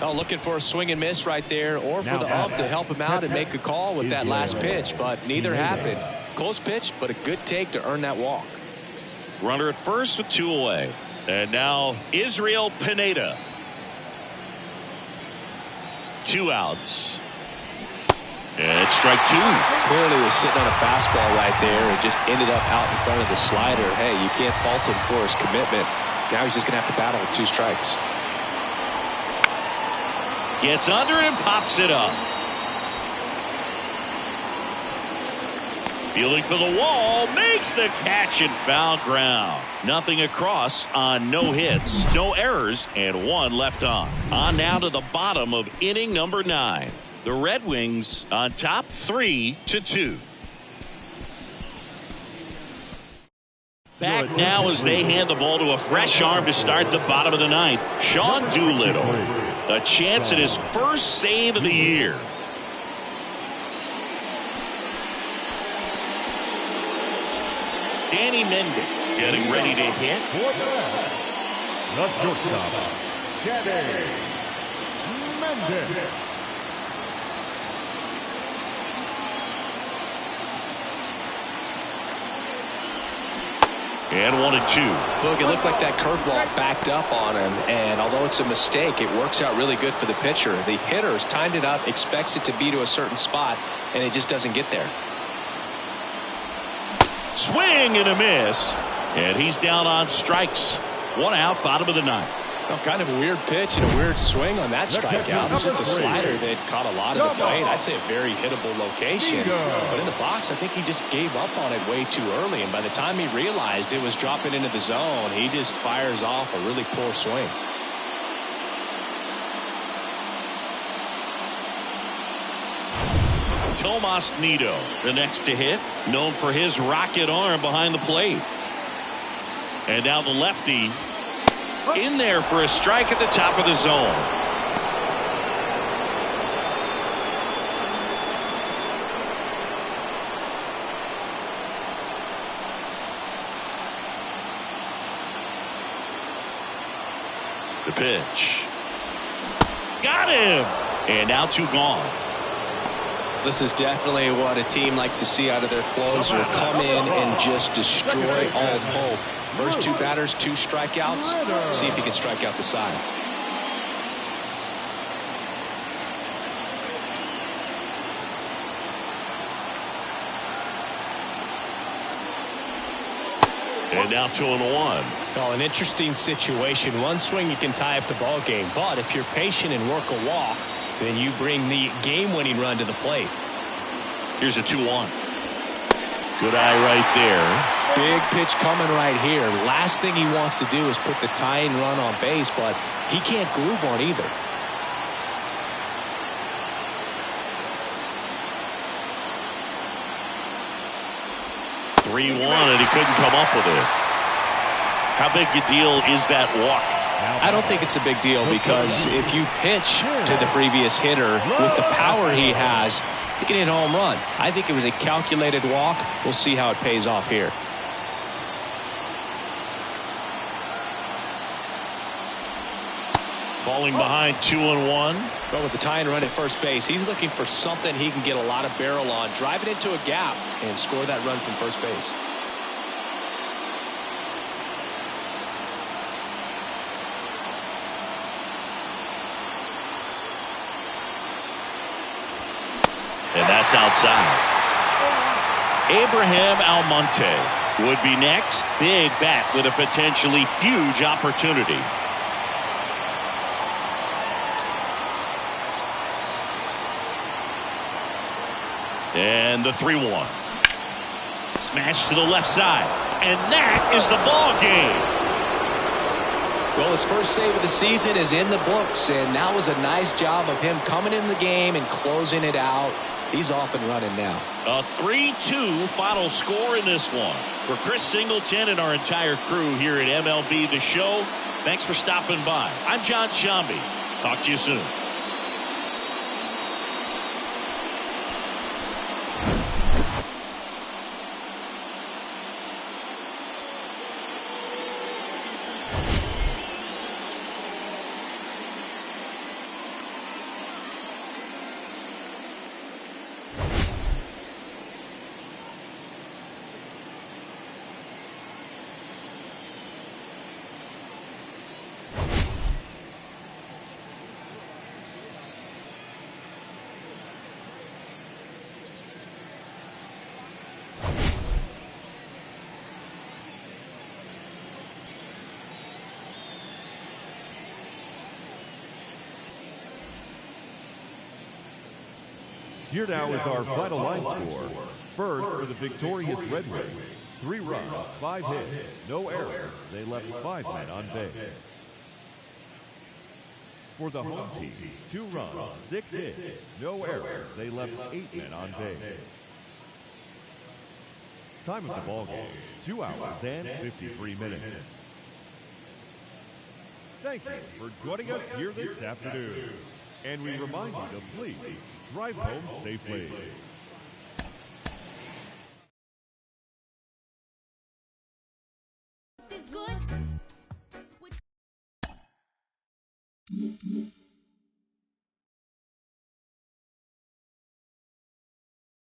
Speaker 2: Oh, looking for a swing and miss right there, or for the ump to help him out and make a call with that last pitch, but neither happened. Close pitch, but a good take to earn that walk.
Speaker 1: Runner at first with 2 away. And now Israel Pineda. 2 outs. And it's strike two.
Speaker 2: Clearly was sitting on a fastball right there and just ended up out in front of the slider. Hey, you can't fault him for his commitment. Now he's just going to have to battle with 2 strikes.
Speaker 1: Gets under it and pops it up. Fielding for the wall, makes the catch and foul ground. Nothing across on no hits, no errors, and 1 left on. On now to the bottom of inning number 9. The Red Wings on top 3-2. Back now as they hand the ball to a fresh arm to start the bottom of the 9th. Sean Doolittle. A chance at his first save of the year. Danny Mendick getting ready to hit.
Speaker 3: The shortstop, Danny Mendick.
Speaker 1: And 1-2.
Speaker 2: Look, it looked like that curveball backed up on him, and although it's a mistake, it works out really good for the pitcher. The hitter's timed it up, expects it to be to a certain spot, and it just doesn't get there.
Speaker 1: Swing and a miss, and he's down on strikes. 1 out, bottom of the 9th.
Speaker 2: Well, kind of a weird pitch and a weird swing on that strikeout. It's just a slider that caught a lot of the plate. I'd say a very hittable location. But in the box, I think he just gave up on it way too early. And by the time he realized it was dropping into the zone, he just fires off a really poor swing.
Speaker 1: Tomas Nido, the next to hit, known for his rocket arm behind the plate. And now the lefty in there for a strike at the top of the zone. The pitch. Got him. And now 2 gone.
Speaker 2: This is definitely what a team likes to see out of their closer. Come in and just destroy all hope. First 2 batters, 2 strikeouts. See if he can strike out the side.
Speaker 1: And now 2-1.
Speaker 2: Well, an interesting situation. One swing you can tie up the ball game, but if you're patient and work a walk, then you bring the game-winning run to the plate.
Speaker 1: Here's a 2-1. Good eye right there.
Speaker 2: Big pitch coming right here. Last thing he wants to do is put the tying run on base, but he can't groove on either.
Speaker 1: And he couldn't come up with it. How big a deal is that walk?
Speaker 2: I don't think it's a big deal because if you pitch to the previous hitter with the power he has, he can hit a home run. I think it was a calculated walk. We'll see how it pays off here.
Speaker 1: Falling behind 2-1.
Speaker 2: But with the tying run at first base, he's looking for something he can get a lot of barrel on, drive it into a gap, and score that run from first base.
Speaker 1: And that's outside. Abraham Almonte would be next. Big bat with a potentially huge opportunity. And the 3-1. Smash to the left side. And that is the ball game.
Speaker 2: Well, his first save of the season is in the books, and that was a nice job of him coming in the game and closing it out. He's off and running now.
Speaker 1: A 3-2 final score in this one. For Chris Singleton and our entire crew here at MLB The Show, thanks for stopping by. I'm John Shambi. Talk to you soon.
Speaker 3: Here now is our final line score. First, for the victorious Red Wings, 3 runs, 5 hits, no errors. They left 5 men on base. For the home team, 2 runs, 6 hits, no errors. They left 8 men on base. Time of the ball game, 2 hours and 53 minutes. Thank you for joining us here this afternoon. And we remind you to please drive home safely.
Speaker 5: Good.